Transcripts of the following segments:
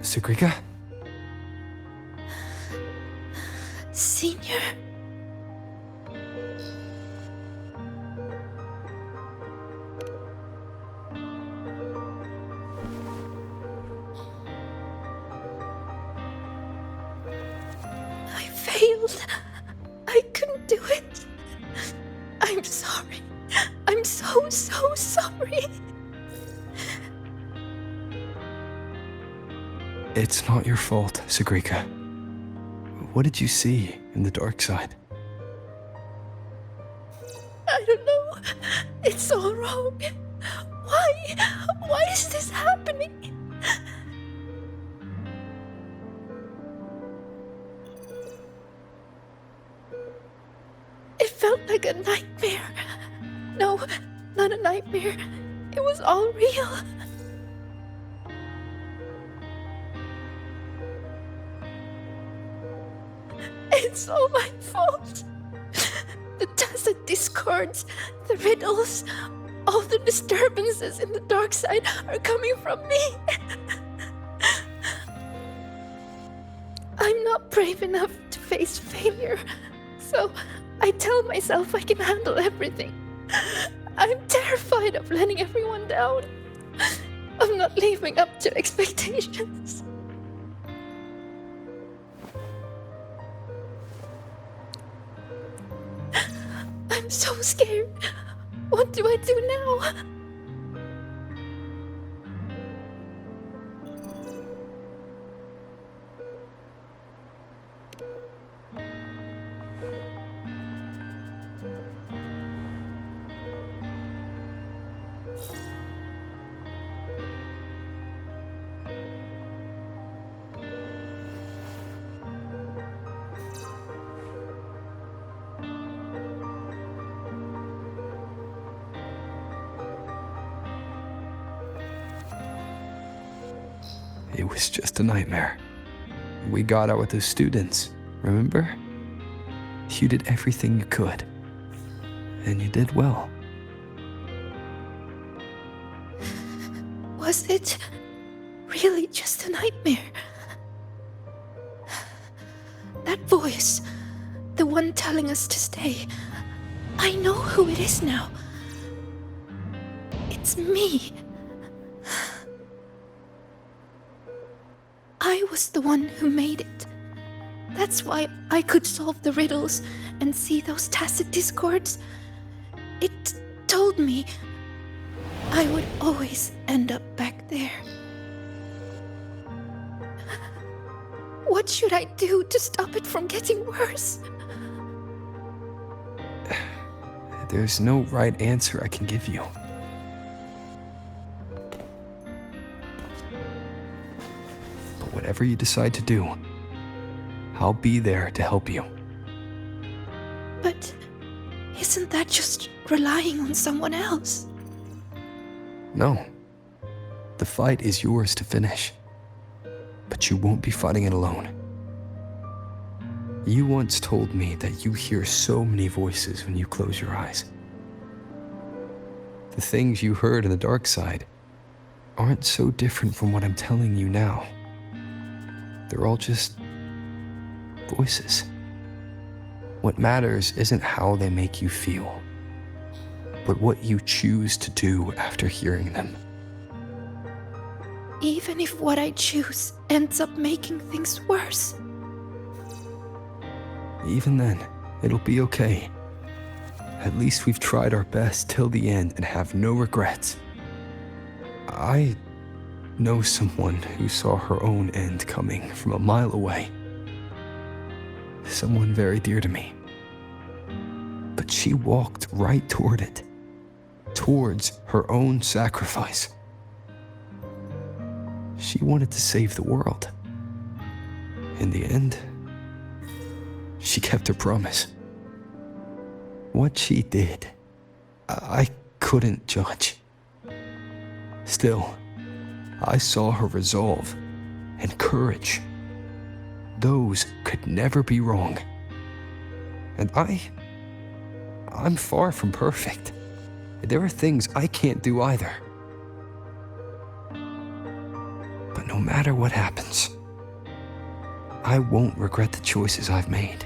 Sagrika? Senior. I failed. I couldn't do it. I'm sorry. I'm so sorry. It's not your fault, Sagrika. What did you see in the dark side? I don't know. It's all wrong. Why? Why is this happening? It felt like a nightmare. No, not a nightmare. It was all real. It's all my fault. The tacit discords, the riddles, all the disturbances in the dark side are coming from me. I'm not brave enough to face failure, so I tell myself I can handle everything. I'm terrified of letting everyone down, of not living up to expectations. I'm so scared. What do I do now? It was just a nightmare. We got out with the students, remember? You did everything you could. And you did well. Was it really just a nightmare? That voice, the one telling us to stay, I know who it is now. It's me. I was the one who made it. That's why I could solve the riddles and see those tacit discords. It told me I would always end up back there. What should I do to stop it from getting worse? There's no right answer I can give you. But whatever you decide to do, I'll be there to help you. But isn't that just relying on someone else? No. The fight is yours to finish. But you won't be fighting it alone. You once told me that you hear so many voices when you close your eyes. The things you heard in the dark side aren't so different from what I'm telling you now. They're all just voices. What matters isn't how they make you feel, but what you choose to do after hearing them. Even if what I choose ends up making things worse. Even then, it'll be okay. At least we've tried our best till the end and have no regrets. I know someone who saw her own end coming from a mile away. Someone very dear to me. But she walked right toward it, towards her own sacrifice. She wanted to save the world. In the end, she kept her promise. What she did, I couldn't judge. Still, I saw her resolve and courage. Those could never be wrong. And I'm far from perfect. There are things I can't do either. But no matter what happens, I won't regret the choices I've made.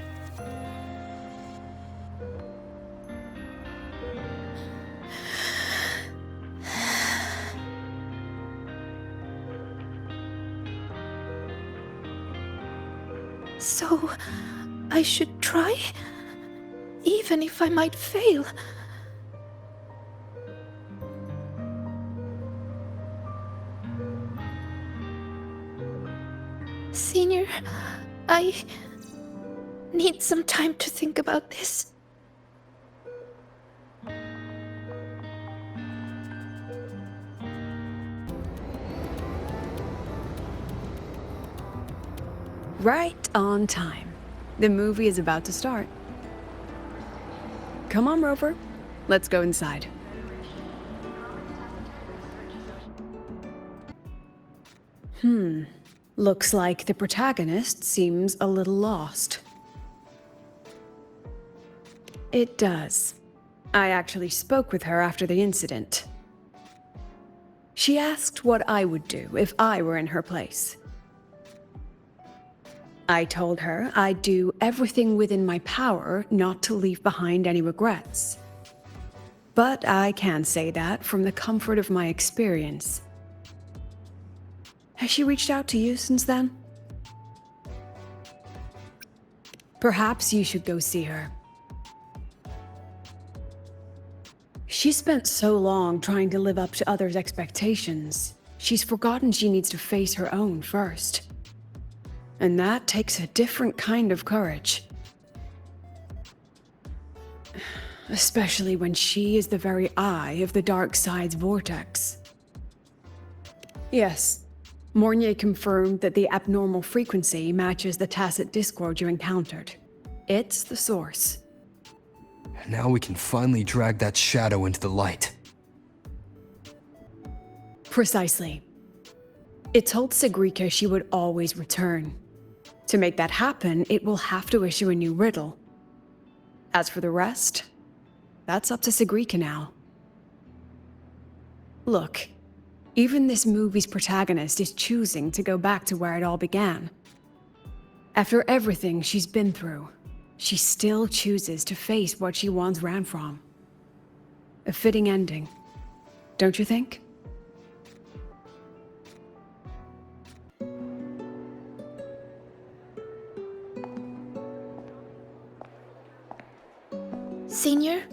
So, I should try? Even if I might fail? Senior, I need some time to think about this. Right on time. The movie is about to start. Come on, Rover. Let's go inside. Looks like the protagonist seems a little lost. It does. I actually spoke with her after the incident. She asked what I would do if I were in her place. I told her I'd do everything within my power not to leave behind any regrets. But I can't say that from the comfort of my experience. Has she reached out to you since then? Perhaps you should go see her. She spent so long trying to live up to others' expectations, she's forgotten she needs to face her own first. And that takes a different kind of courage. Especially when she is the very eye of the dark side's vortex. Yes, Mornier confirmed that the abnormal frequency matches the tacit discord you encountered. It's the source. Now we can finally drag that shadow into the light. Precisely. It told Sigrika she would always return. To make that happen, it will have to issue a new riddle. As for the rest, that's up to Sigrika now. Look, even this movie's protagonist is choosing to go back to where it all began. After everything she's been through, she still chooses to face what she once ran from. A fitting ending, don't you think? Senior?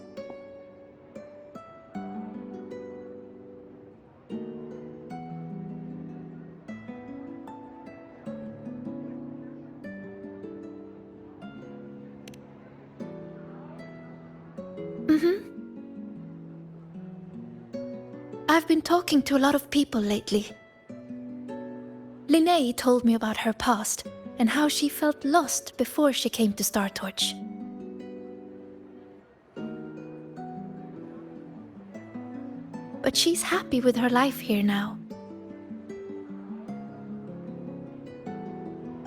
I've been talking to a lot of people lately. Linnea told me about her past and how she felt lost before she came to Star Torch. But she's happy with her life here now.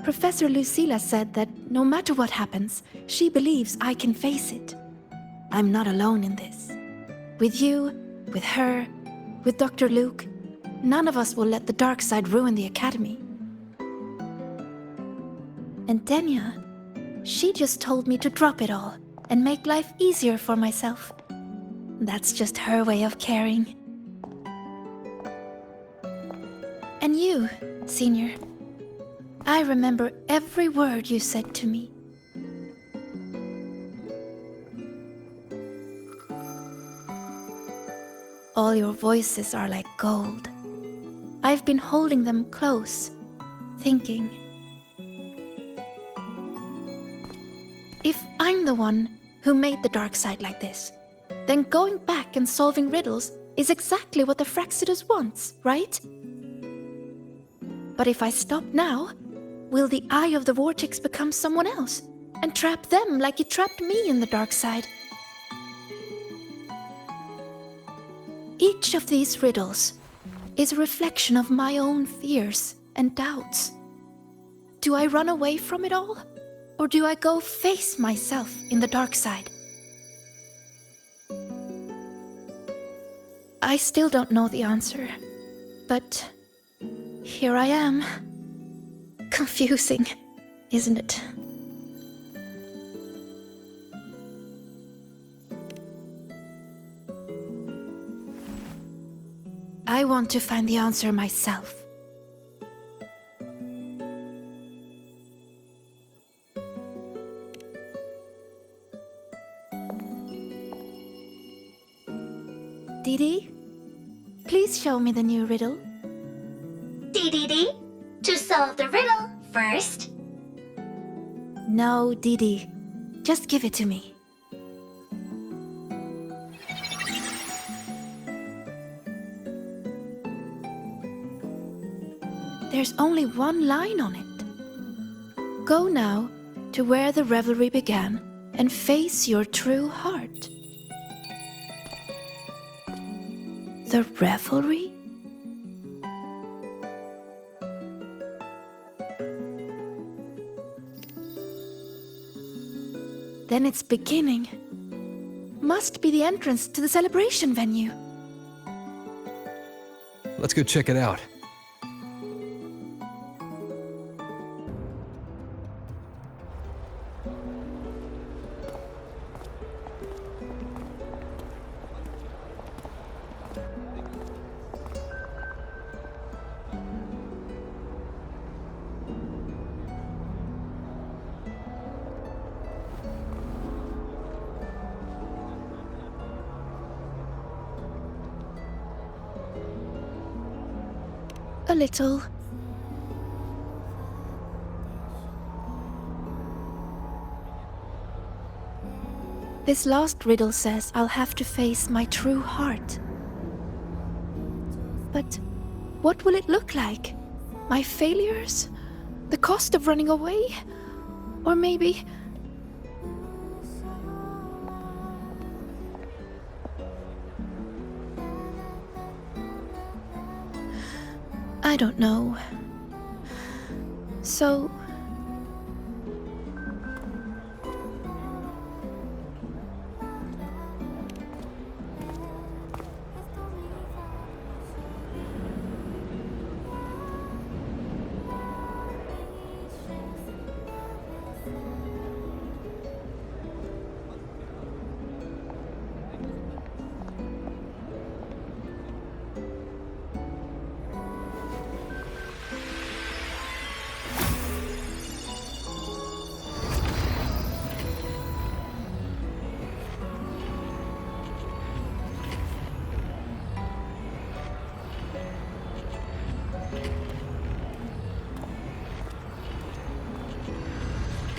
Professor Lucilla said that no matter what happens, she believes I can face it. I'm not alone in this. With you, with her, with Dr. Luke, none of us will let the dark side ruin the Academy. And Denya, she just told me to drop it all and make life easier for myself. That's just her way of caring. And you, Senior, I remember every word you said to me. All your voices are like gold. I've been holding them close, thinking. If I'm the one who made the dark side like this, then going back and solving riddles is exactly what the Fraxidus wants, right? But if I stop now, will the Eye of the Vortex become someone else and trap them like it trapped me in the dark side? Each of these riddles is a reflection of my own fears and doubts. Do I run away from it all? Or do I go face myself in the dark side? I still don't know the answer, but here I am. Confusing, isn't it? I want to find the answer myself. Didi, please show me the new riddle. DDD, to solve the riddle first. No, Didi, just give it to me. There's only one line on it. Go now to where the revelry began and face your true heart. The revelry? Then it's beginning. Must be the entrance to the celebration venue. Let's go check it out. A little. This last riddle says I'll have to face my true heart. But what will it look like? My failures? The cost of running away? Or maybe... I don't know. So...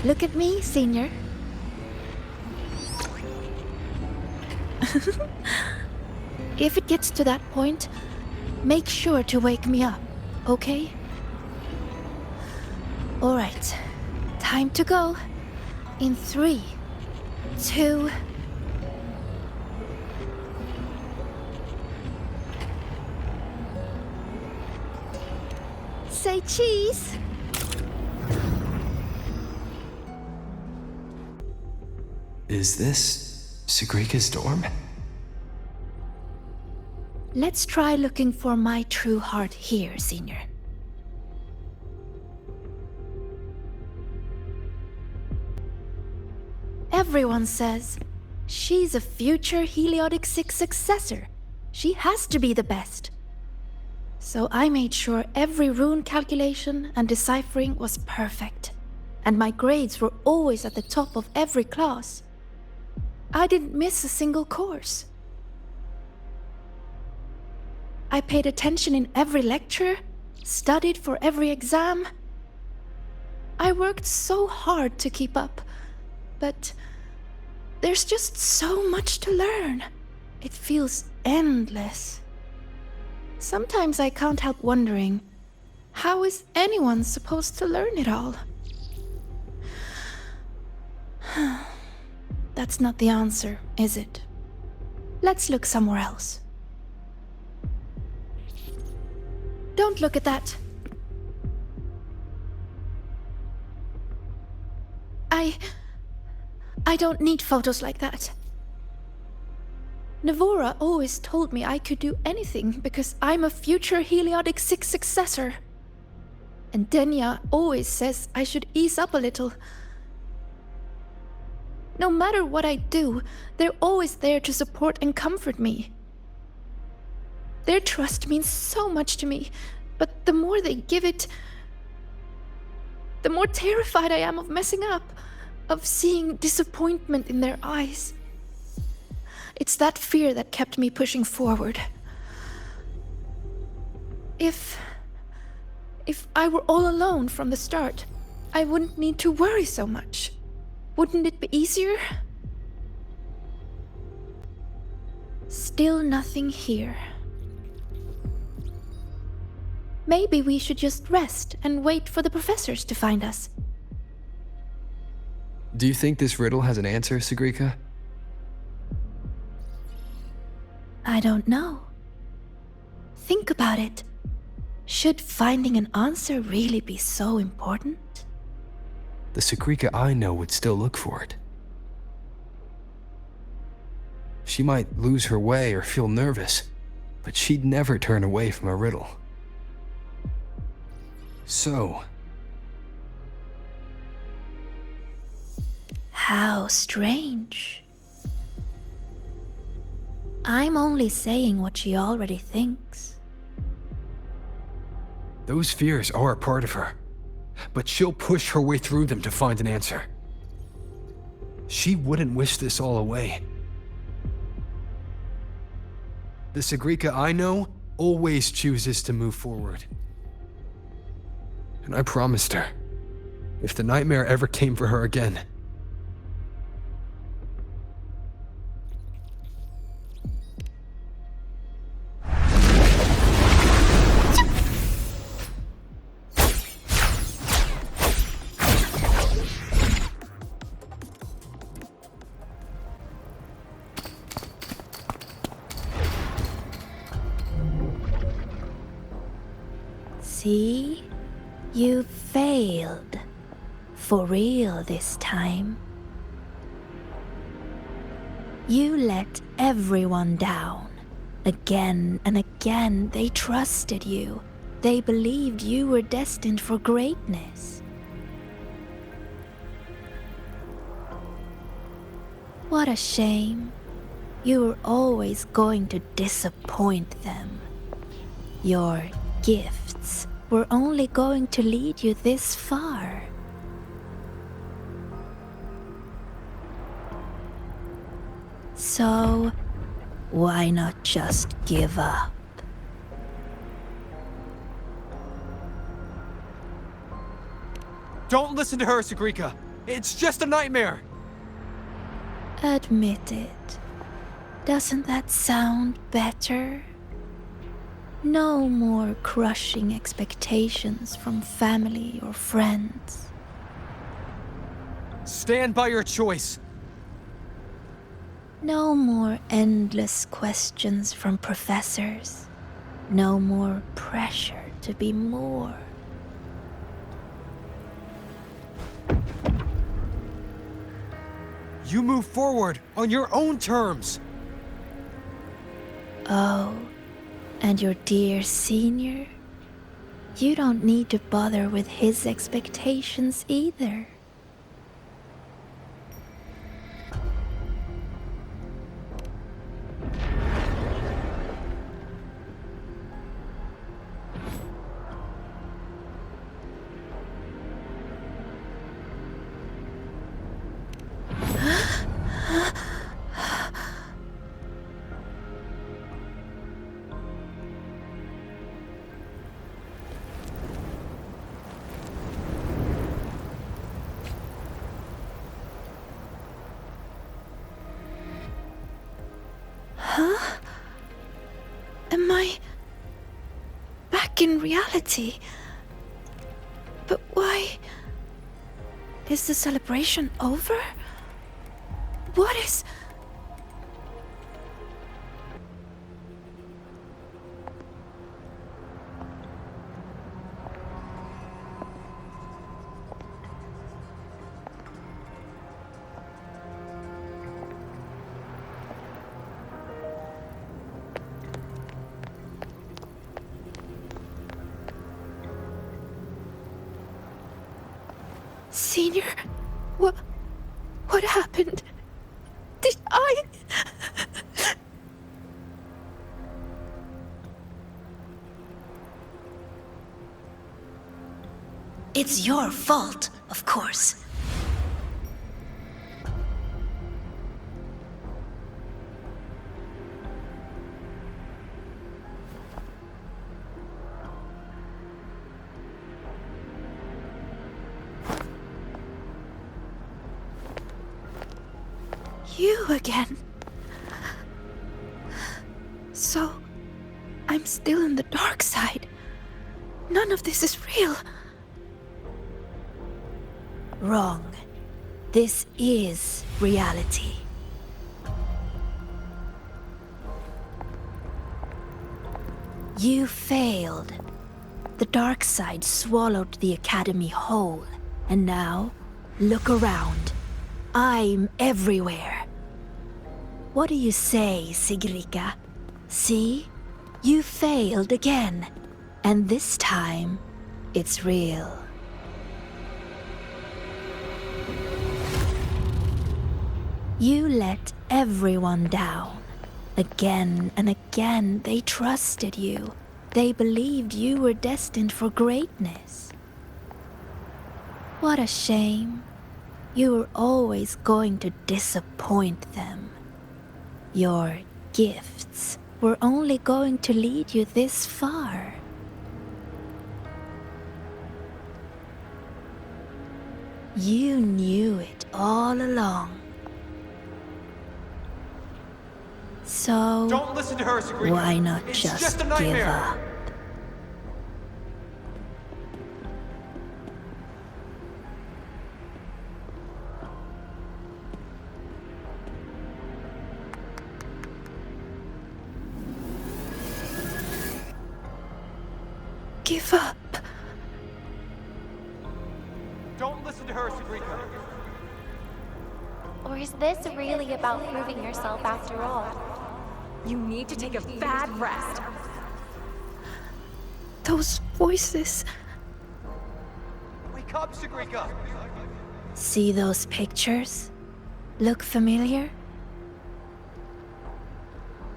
Look at me, Senior. If it gets to that point, make sure to wake me up, okay? Alright, time to go. In 3, 2... Say cheese! Is this Sigrika's dorm? Let's try looking for my true heart here, Senior. Everyone says she's a future Heliodic 6 successor. She has to be the best. So I made sure every rune calculation and deciphering was perfect. And my grades were always at the top of every class. I didn't miss a single course. I paid attention in every lecture, studied for every exam. I worked so hard to keep up, but there's just so much to learn. It feels endless. Sometimes I can't help wondering, how is anyone supposed to learn it all? That's not the answer, is it? Let's look somewhere else. Don't look at that. I don't need photos like that. Navora always told me I could do anything because I'm a future Heliodic 6 successor. And Denya always says I should ease up a little. No matter what I do, they're always there to support and comfort me. Their trust means so much to me, but the more they give it, the more terrified I am of messing up, of seeing disappointment in their eyes. It's that fear that kept me pushing forward. If I were all alone from the start, I wouldn't need to worry so much. Wouldn't it be easier? Still nothing here. Maybe we should just rest and wait for the professors to find us. Do you think this riddle has an answer, Sigrika? I don't know. Think about it. Should finding an answer really be so important? The Sigrika I know would still look for it. She might lose her way or feel nervous, but she'd never turn away from a riddle. So, how strange. I'm only saying what she already thinks. those fears are a part of her, but she'll push her way through them to find an answer. She wouldn't wish this all away. The Sigrika I know always chooses to move forward. And I promised her, if the nightmare ever came for her again, See? You failed. For real this time. You let everyone down. Again and again, they trusted you. They believed you were destined for greatness. What a shame. You were always going to disappoint them. Your gifts were only going to lead you this far. So, why not just give up? don't listen to her, Sigrika. It's just a nightmare. Admit it. Doesn't that sound better? No more crushing expectations from family or friends. Stand by your choice. No more endless questions from professors. No more pressure to be more. You move forward on your own terms. Oh, and your dear senior? You don't need to bother with his expectations either. Am I back in reality? But why? Is the celebration over? What is... Senior, what happened? Did I... It's your fault, of course. You again. So, I'm still in the dark side. None of this is real. Wrong. This is reality. You failed. The dark side swallowed the Academy whole. And now, look around. I'm everywhere. What do you say, Sigrika? See? You failed again. And this time, it's real. You let everyone down. Again and again, they trusted you. They believed you were destined for greatness. What a shame. You were always going to disappoint them. Your gifts were only going to lead you this far. You knew it all along. So, Don't listen to her, Sagrina. why not It's just a give nightmare. up? Give up. Don't listen to her, Sagrina. Or is this really about proving yourself after all? You need to take a bad rest. Those voices. Wake up, Sagrina. See those pictures? Look familiar?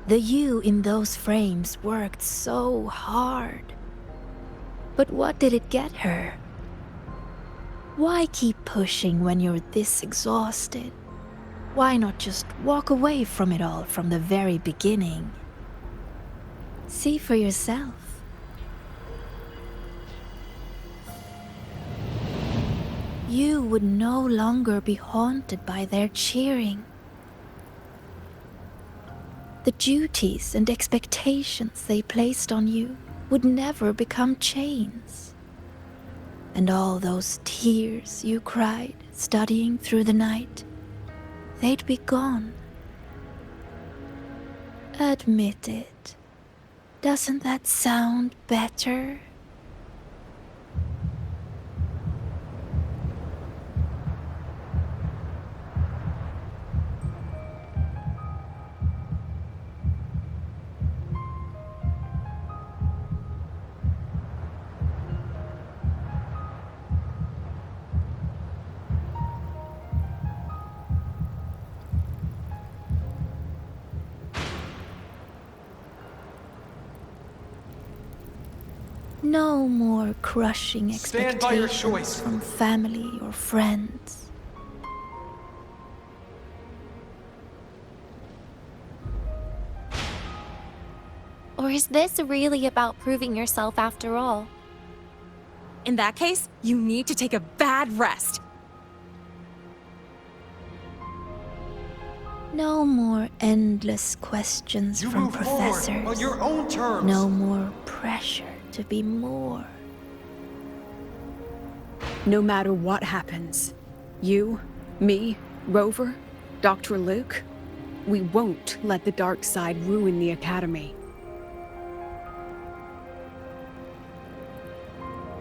The you in those frames worked so hard. But what did it get her? Why keep pushing when you're this exhausted? Why not just walk away from it all from the very beginning? See for yourself. You would no longer be haunted by their cheering. The duties and expectations they placed on you would never become chains. And all those tears you cried studying through the night, they'd be gone. Admit it. Doesn't that sound better? No more crushing Stand by your expectations choice. from family or friends. Or is this really about proving yourself after all? In that case, you need to take a bad rest. No more endless questions You from move forward professors. on your own terms. No more pressure to be more. No matter what happens, you, me, Rover, Dr. Luke, we won't let the dark side ruin the Academy.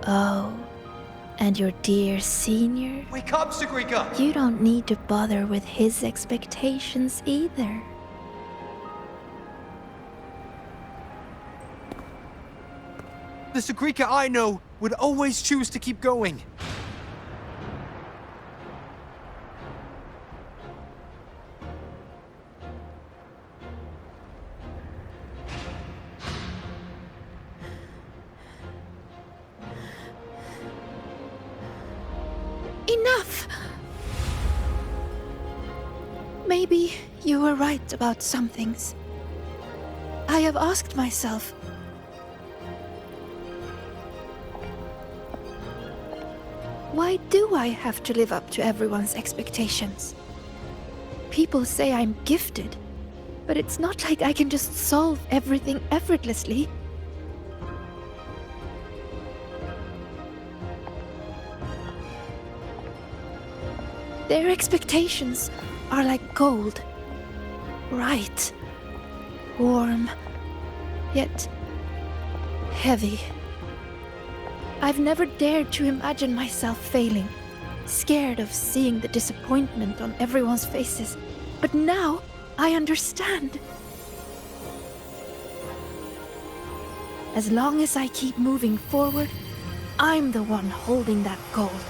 Oh, and your dear senior? Wake up, Sagrina. You don't need to bother with his expectations either. The Sagrina I know would always choose to keep going. Enough! Maybe you were right about some things. I have asked myself, why do I have to live up to everyone's expectations? People say I'm gifted, but it's not like I can just solve everything effortlessly. Their expectations are like gold. Bright, warm, yet heavy. I've never dared to imagine myself failing, scared of seeing the disappointment on everyone's faces. But now I understand. As long as I keep moving forward, I'm the one holding that gold.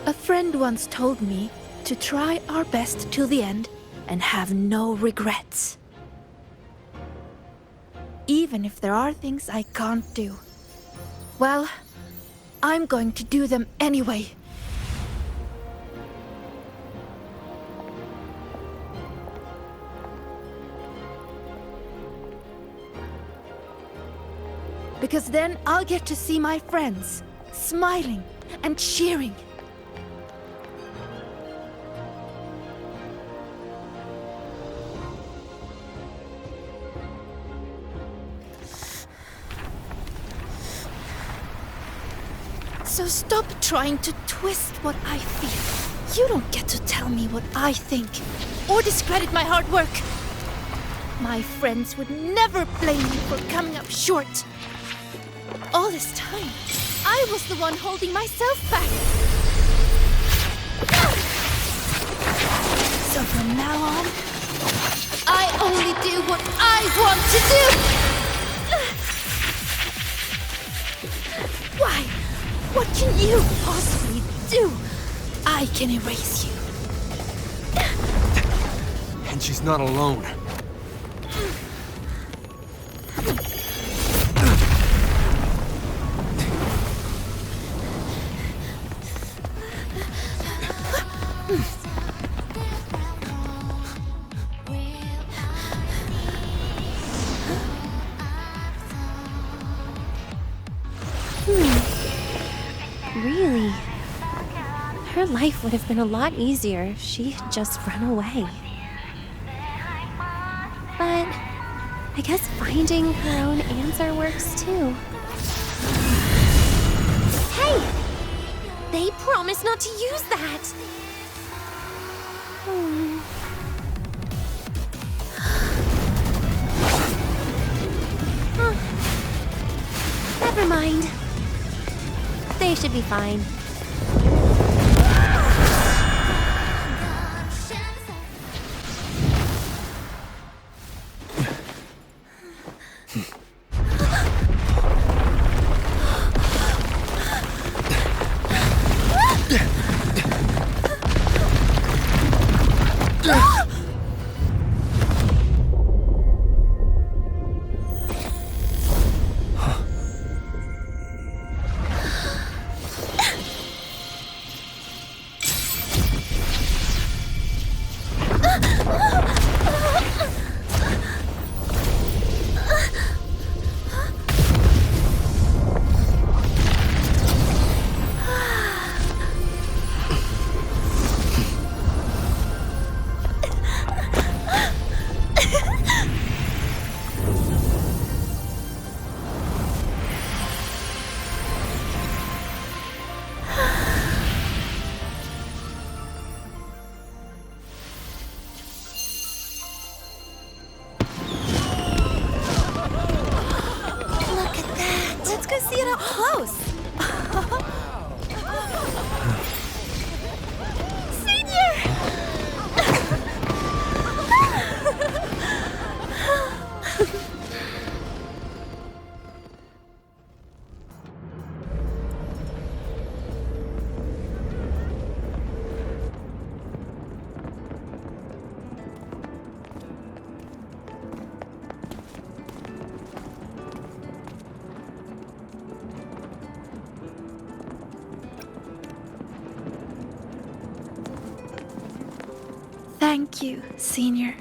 A friend once told me to try our best till the end and have no regrets. Even if there are things I can't do. Well, I'm going to do them anyway. Because then I'll get to see my friends, smiling and cheering. So stop trying to twist what I feel. You don't get to tell me what I think, or discredit my hard work. My friends would never blame me for coming up short. All this time, I was the one holding myself back. So from now on, I only do what I want to do! Why? What can you possibly do? I can erase you. And she's not alone. Really? Her life would have been a lot easier if she had just run away. But I guess finding her own answer works too. Hey! They promised not to use that! Never mind. They should be fine. Thank you, Senior.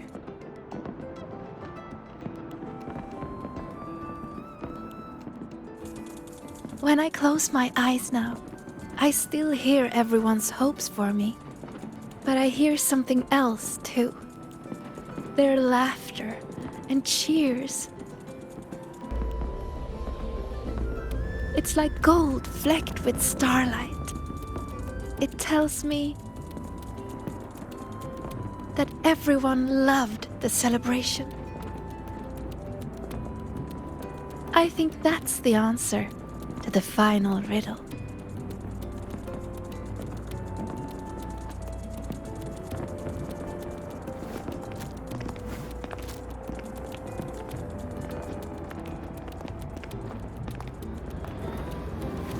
When I close my eyes now, I still hear everyone's hopes for me. But I hear something else too. Their laughter and cheers. It's like gold flecked with starlight. It tells me that everyone loved the celebration. I think that's the answer to the final riddle.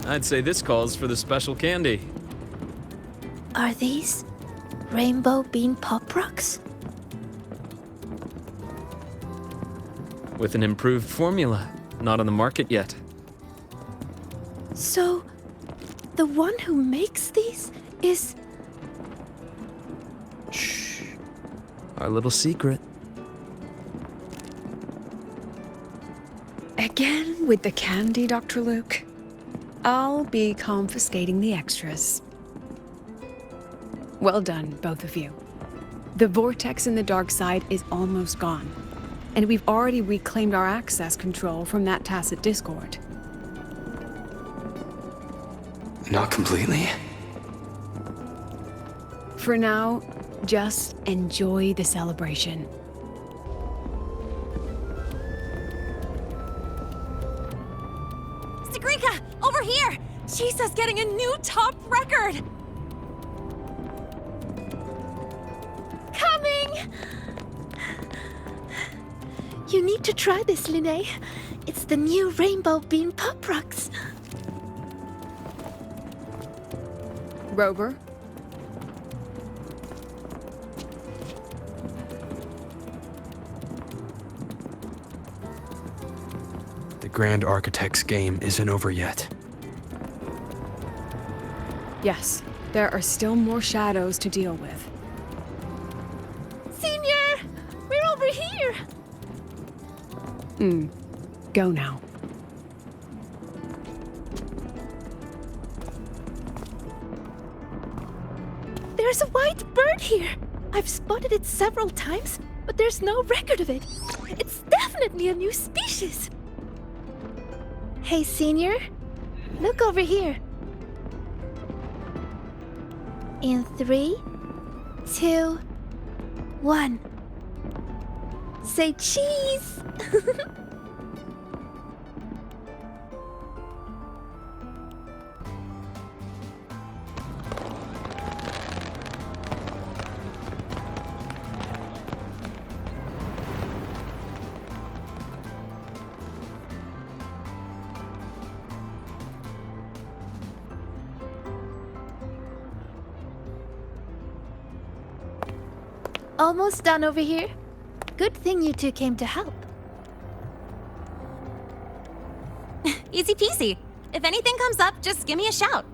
I'd say this calls for the special candy. Are these rainbow bean pop rocks? With an improved formula, not on the market yet. So, the one who makes these is... Shh. Our little secret. Again with the candy, Dr. Luke? I'll be confiscating the extras. Well done, both of you. The vortex in the dark side is almost gone, and we've already reclaimed our access control from that tacit discord. Not completely. For now, just enjoy the celebration. Sigrika, over here! Chisa's getting a new top record! Coming! You need to try this, Linnae. It's the new rainbow bean pop rocks. Rover? The Grand Architect's game isn't over yet. Yes, there are still more shadows to deal with. Senior! We're over here! Go now. There's a white bird here! I've spotted it several times, but there's no record of it. It's definitely a new species. Hey, Senior. Look over here. In 3, 2, 1. Say cheese! Almost done over here. Good thing you two came to help. Easy peasy. If anything comes up, just give me a shout.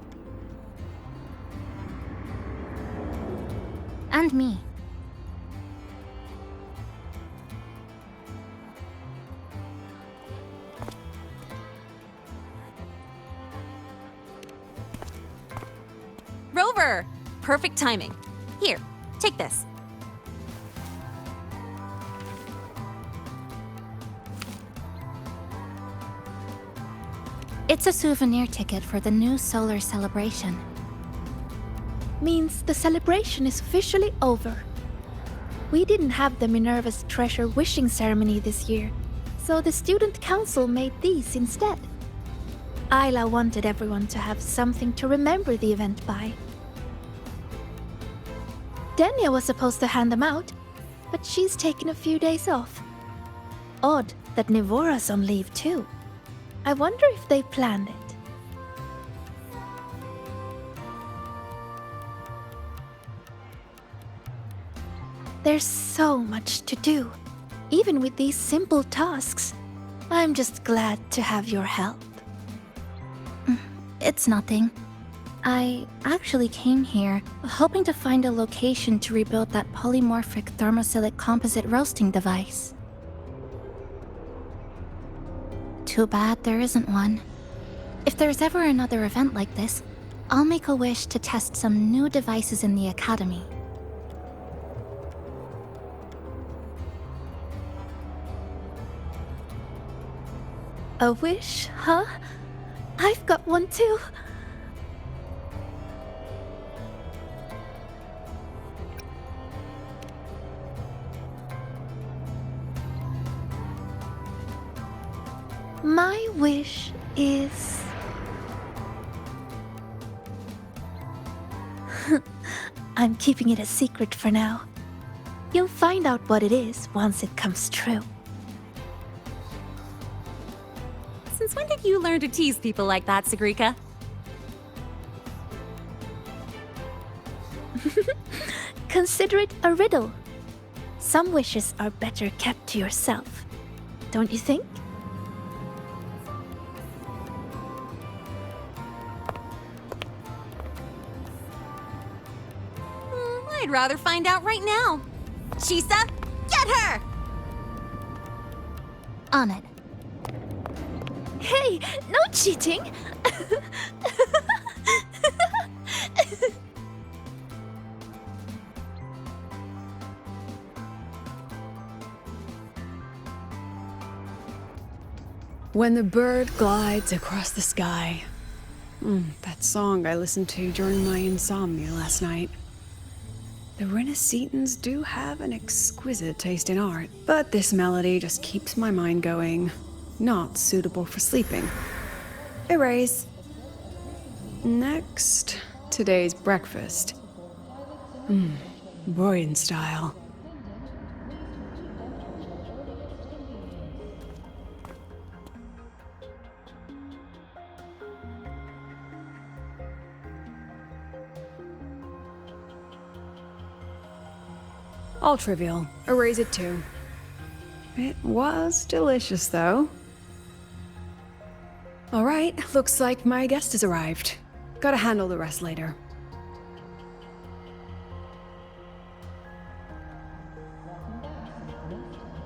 And me. Rover! Perfect timing. Here, take this. It's a souvenir ticket for the new solar celebration. Means the celebration is officially over. We didn't have the Minerva's treasure wishing ceremony this year, so the student council made these instead. Isla wanted everyone to have something to remember the event by. Denia was supposed to hand them out, but she's taken a few days off. Odd that Nivora's on leave too. I wonder if they planned it. There's so much to do, even with these simple tasks. I'm just glad to have your help. It's nothing. I actually came here hoping to find a location to rebuild that polymorphic thermophilic composite roasting device. Too bad there isn't one. If there's ever another event like this, I'll make a wish to test some new devices in the Academy. A wish, huh? I've got one too. My wish is... I'm keeping it a secret for now. You'll find out what it is once it comes true. Since when did you learn to tease people like that, Sagrika? Consider it a riddle. Some wishes are better kept to yourself. Don't you think? I'd rather find out right now. Chisa, get her! On it. Hey, no cheating! When the bird glides across the sky. That song I listened to during my insomnia last night. The Renaissance do have an exquisite taste in art, but this melody just keeps my mind going. Not suitable for sleeping. Erase. Next, today's breakfast. Boyan style. All trivial. Erase it too. It was delicious, though. Alright, looks like my guest has arrived. Gotta handle the rest later.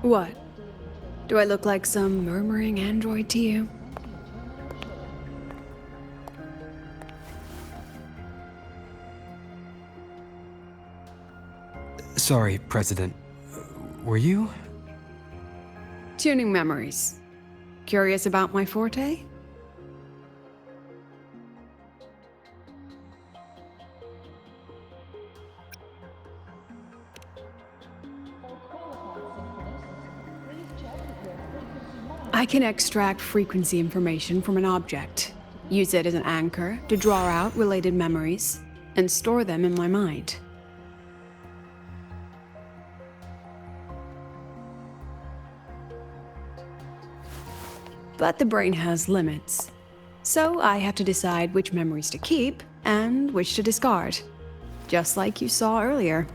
What? Do I look like some murmuring android to you? Sorry, President. Were you? Tuning memories. Curious about my forte? I can extract frequency information from an object, use it as an anchor to draw out related memories, and store them in my mind. But the brain has limits, so I have to decide which memories to keep and which to discard, just like you saw earlier.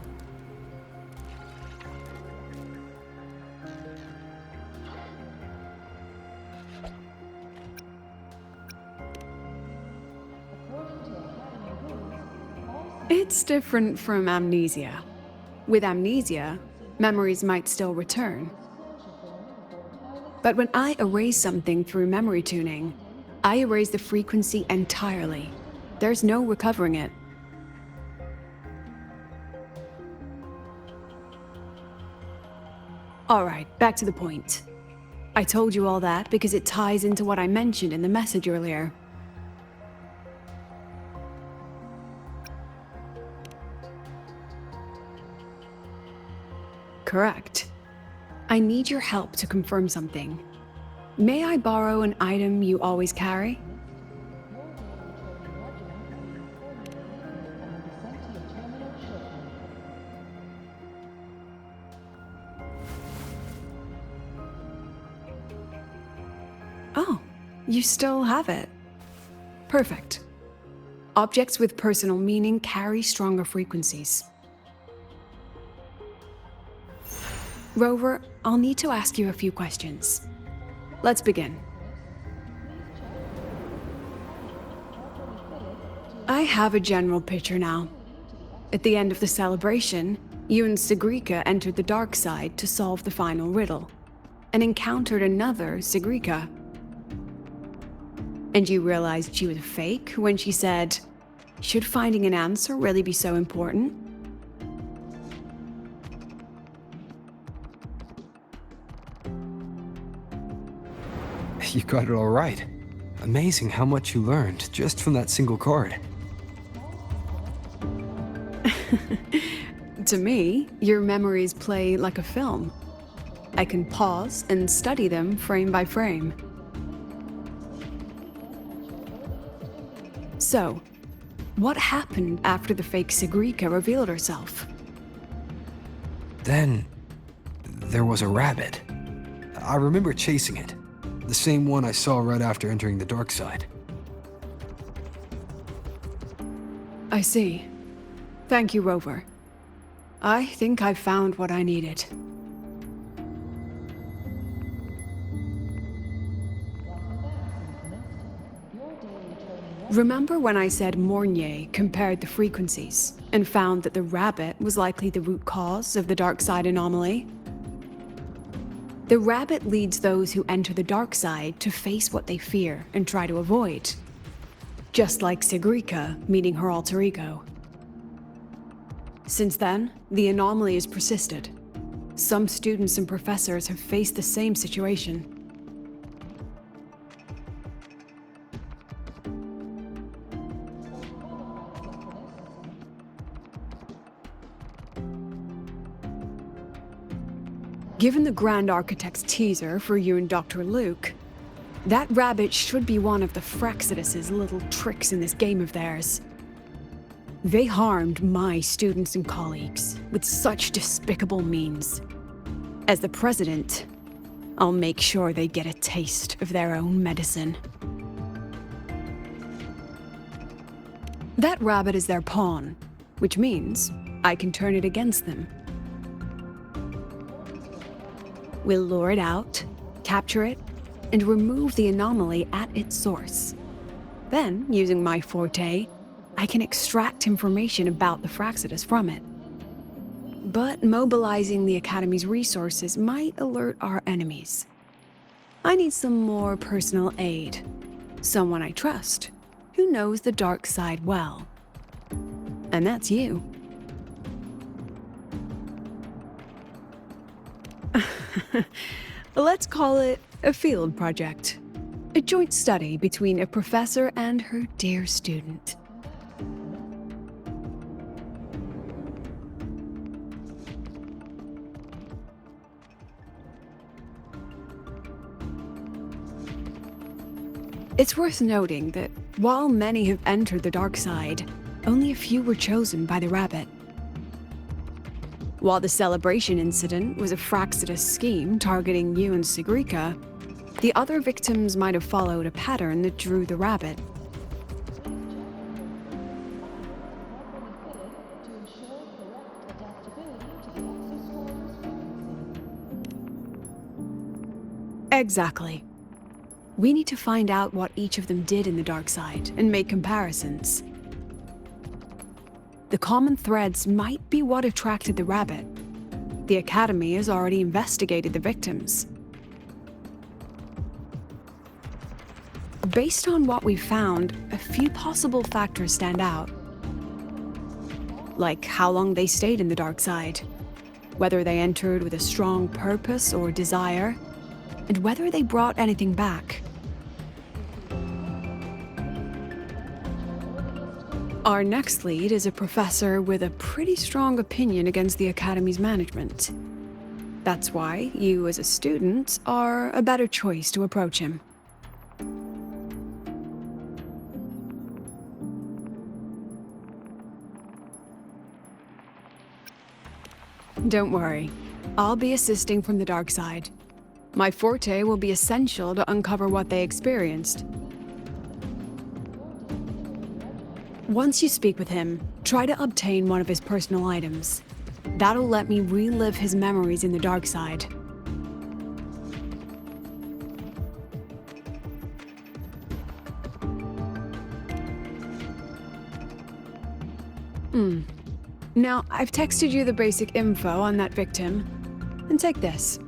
It's different from amnesia. With amnesia, memories might still return. But when I erase something through memory tuning, I erase the frequency entirely. There's no recovering it. Alright, back to the point. I told you all that because it ties into what I mentioned in the message earlier. Correct. I need your help to confirm something. May I borrow an item you always carry? Oh, you still have it. Perfect. Objects with personal meaning carry stronger frequencies. Rover, I'll need to ask you a few questions. Let's begin. I have a general picture now. At the end of the celebration, you and Sigrika entered the dark side to solve the final riddle, and encountered another Sigrika. And you realized she was fake when she said, "Should finding an answer really be so important?" You got it all right. Amazing how much you learned just from that single card. To me, your memories play like a film. I can pause and study them frame by frame. So, what happened after the fake Sigrika revealed herself? Then, there was a rabbit. I remember chasing it. The same one I saw right after entering the dark side. I see. Thank you, Rover. I think I've found what I needed. Remember when I said Mornier compared the frequencies and found that the rabbit was likely the root cause of the dark side anomaly? The rabbit leads those who enter the dark side to face what they fear and try to avoid. Just like Sigrika meeting her alter ego. Since then, the anomaly has persisted. Some students and professors have faced the same situation. Given the Grand Architect's teaser for you and Dr. Luke, that rabbit should be one of the Fraxidus' little tricks in this game of theirs. They harmed my students and colleagues with such despicable means. As the president, I'll make sure they get a taste of their own medicine. That rabbit is their pawn, which means I can turn it against them. We'll lure it out, capture it, and remove the anomaly at its source. Then, using my forte, I can extract information about the Fraxidus from it. But mobilizing the Academy's resources might alert our enemies. I need some more personal aid. Someone I trust, who knows the dark side well. And that's you. Let's call it a field project. A joint study between a professor and her dear student. It's worth noting that while many have entered the dark side, only a few were chosen by the rabbit. While the celebration incident was a Fraxidus scheme targeting you and Sigrika, the other victims might have followed a pattern that drew the rabbit. Exactly. We need to find out what each of them did in the dark side and make comparisons. The common threads might be what attracted the rabbit. The Academy has already investigated the victims. Based on what we've found, a few possible factors stand out. Like how long they stayed in the dark side, whether they entered with a strong purpose or desire, and whether they brought anything back. Our next lead is a professor with a pretty strong opinion against the Academy's management. That's why you, as a student, are a better choice to approach him. Don't worry, I'll be assisting from the dark side. My forte will be essential to uncover what they experienced. Once you speak with him, try to obtain one of his personal items. That'll let me relive his memories in the dark side. Now, I've texted you the basic info on that victim. And take this.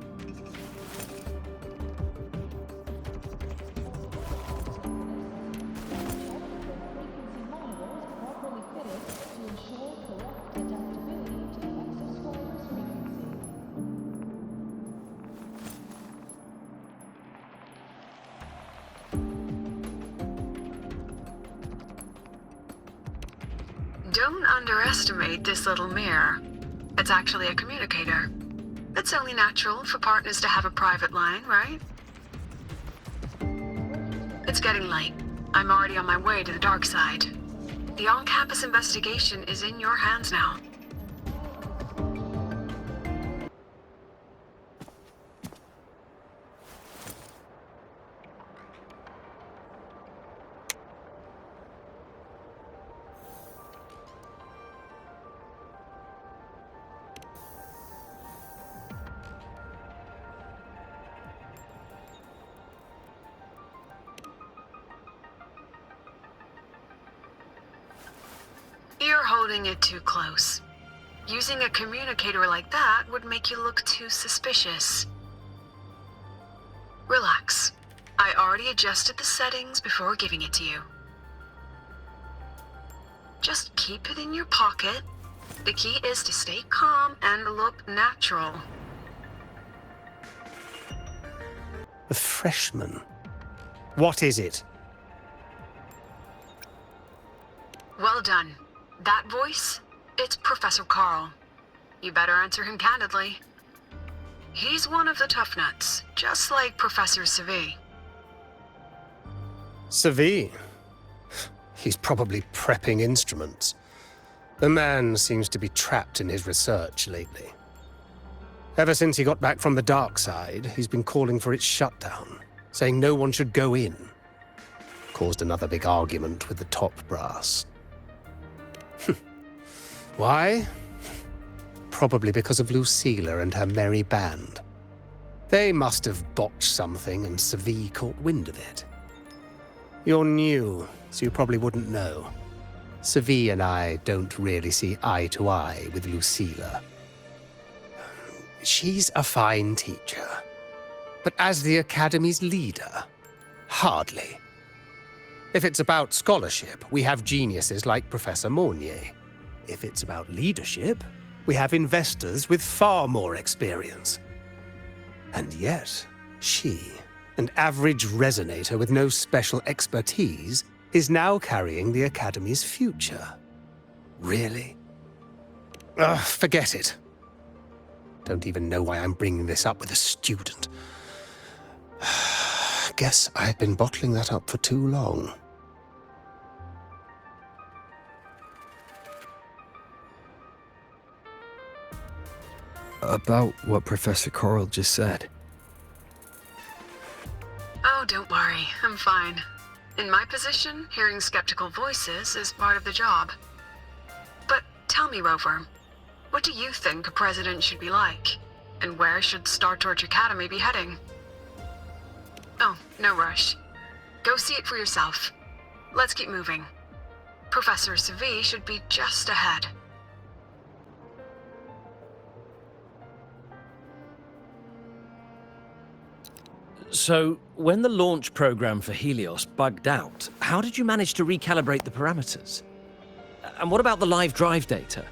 Don't underestimate this little mirror. It's actually a communicator. It's only natural for partners to have a private line, right? It's getting late. I'm already on my way to the dark side. The on-campus investigation is in your hands now. You're holding it too close. Using a communicator like that would make you look too suspicious. Relax. I already adjusted the settings before giving it to you. Just keep it in your pocket. The key is to stay calm and look natural. The freshman. What is it? Well done. That voice? It's Professor Carl. You better answer him candidly. He's one of the tough nuts, just like Professor Savi. Savi? He's probably prepping instruments. The man seems to be trapped in his research lately. Ever since he got back from the dark side, he's been calling for its shutdown, saying no one should go in. Caused another big argument with the top brass. Why? Probably because of Lucilla and her merry band. They must have botched something and Savi caught wind of it. You're new, so you probably wouldn't know. Savi and I don't really see eye to eye with Lucilla. She's a fine teacher. But as the Academy's leader, hardly. If it's about scholarship, we have geniuses like Professor Mornier. If it's about leadership, we have investors with far more experience. And yet, she, an average resonator with no special expertise, is now carrying the Academy's future. Really? Ugh, forget it. Don't even know why I'm bringing this up with a student. Guess I've been bottling that up for too long. About what Professor Carl just said. Oh, don't worry. I'm fine. In my position, hearing skeptical voices is part of the job. But tell me, Rover, what do you think a president should be like? And where should Star Torch Academy be heading? Oh, no rush. Go see it for yourself. Let's keep moving. Professor Savi should be just ahead. So, when the launch program for Helios bugged out, how did you manage to recalibrate the parameters? And what about the live drive data?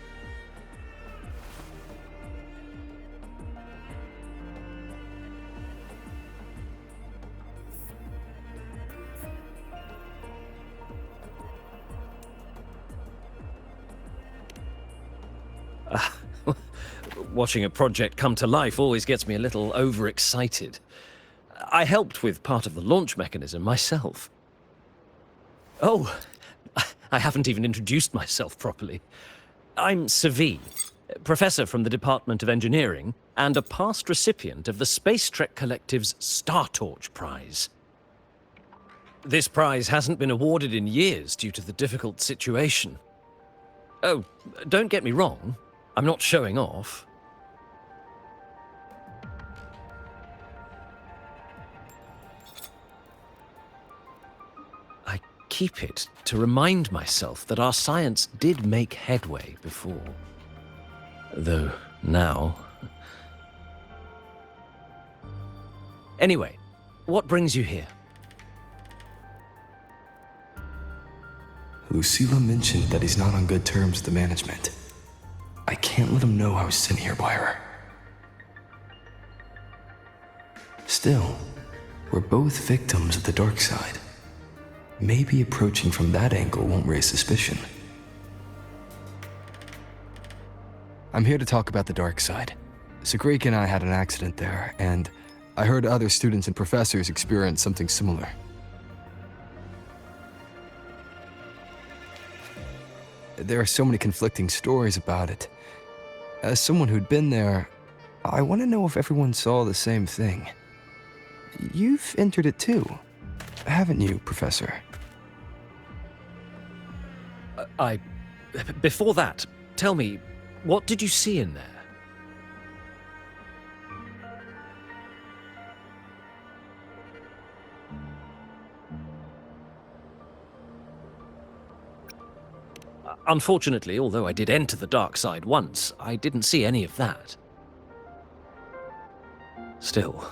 Watching a project come to life always gets me a little overexcited. I helped with part of the launch mechanism myself. Oh, I haven't even introduced myself properly. I'm Savi, professor from the Department of Engineering, and a past recipient of the Space Trek Collective's Star Torch Prize. This prize hasn't been awarded in years due to the difficult situation. Oh, don't get me wrong, I'm not showing off. keep it to remind myself that our science did make headway before. Though now... Anyway, what brings you here? Lucilla mentioned that he's not on good terms with the management. I can't let him know I was sent here by her. Still, we're both victims of the dark side. Maybe approaching from that angle won't raise suspicion. I'm here to talk about the dark side. Sagrika and I had an accident there, and I heard other students and professors experience something similar. There are so many conflicting stories about it. As someone who'd been there, I want to know if everyone saw the same thing. You've entered it too, haven't you, Professor? Before that, tell me, what did you see in there? Unfortunately, although I did enter the dark side once, I didn't see any of that. Still,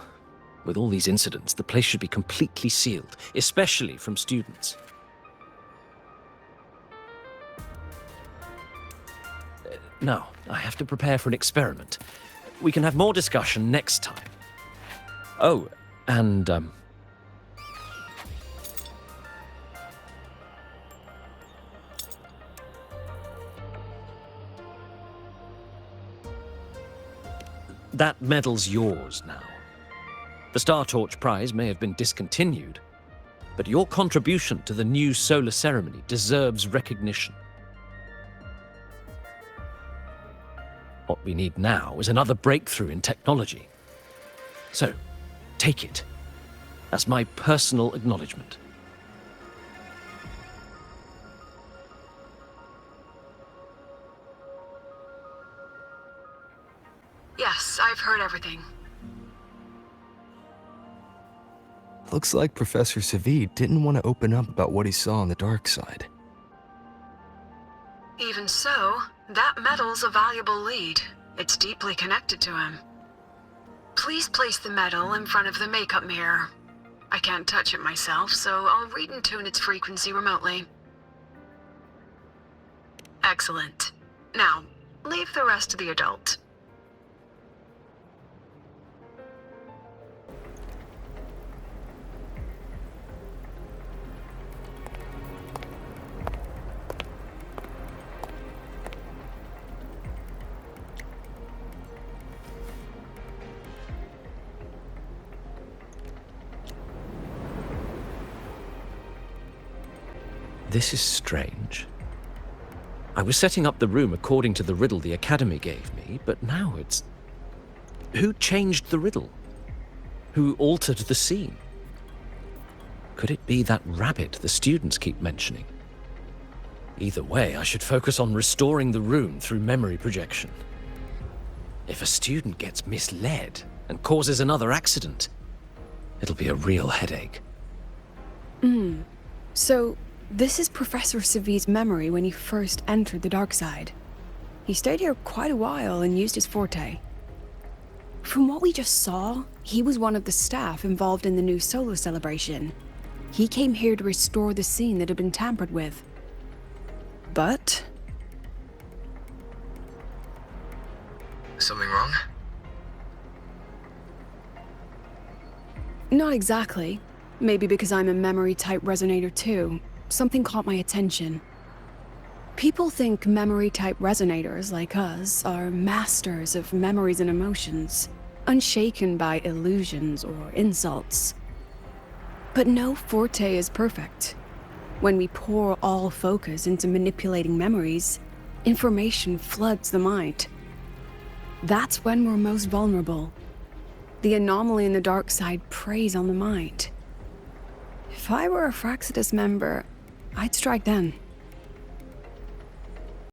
with all these incidents, the place should be completely sealed, especially from students. Now, I have to prepare for an experiment. We can have more discussion next time. Oh, and, that medal's yours now. The Star Torch Prize may have been discontinued, but your contribution to the new solar ceremony deserves recognition. What we need now is another breakthrough in technology. So, take it as my personal acknowledgement. Yes, I've heard everything. Looks like Professor Savid didn't want to open up about what he saw on the dark side. Even so, that medal's a valuable lead. It's deeply connected to him. Please place the medal in front of the makeup mirror. I can't touch it myself, so I'll read and tune its frequency remotely. Excellent. Now, leave the rest to the adult. This is strange. I was setting up the room according to the riddle the Academy gave me, but now it's... Who changed the riddle? Who altered the scene? Could it be that rabbit the students keep mentioning? Either way, I should focus on restoring the room through memory projection. If a student gets misled and causes another accident, it'll be a real headache. So, this is Professor Savid's memory when he first entered the dark side. He stayed here quite a while and used his forte. From what we just saw, he was one of the staff involved in the new solar celebration. He came here to restore the scene that had been tampered with. But... Something wrong? Not exactly. Maybe because I'm a memory-type resonator too. Something caught my attention. People think memory-type resonators like us are masters of memories and emotions, unshaken by illusions or insults. But no forte is perfect. When we pour all focus into manipulating memories, information floods the mind. That's when we're most vulnerable. The anomaly in the dark side preys on the mind. If I were a Fraxidus member, I'd strike then.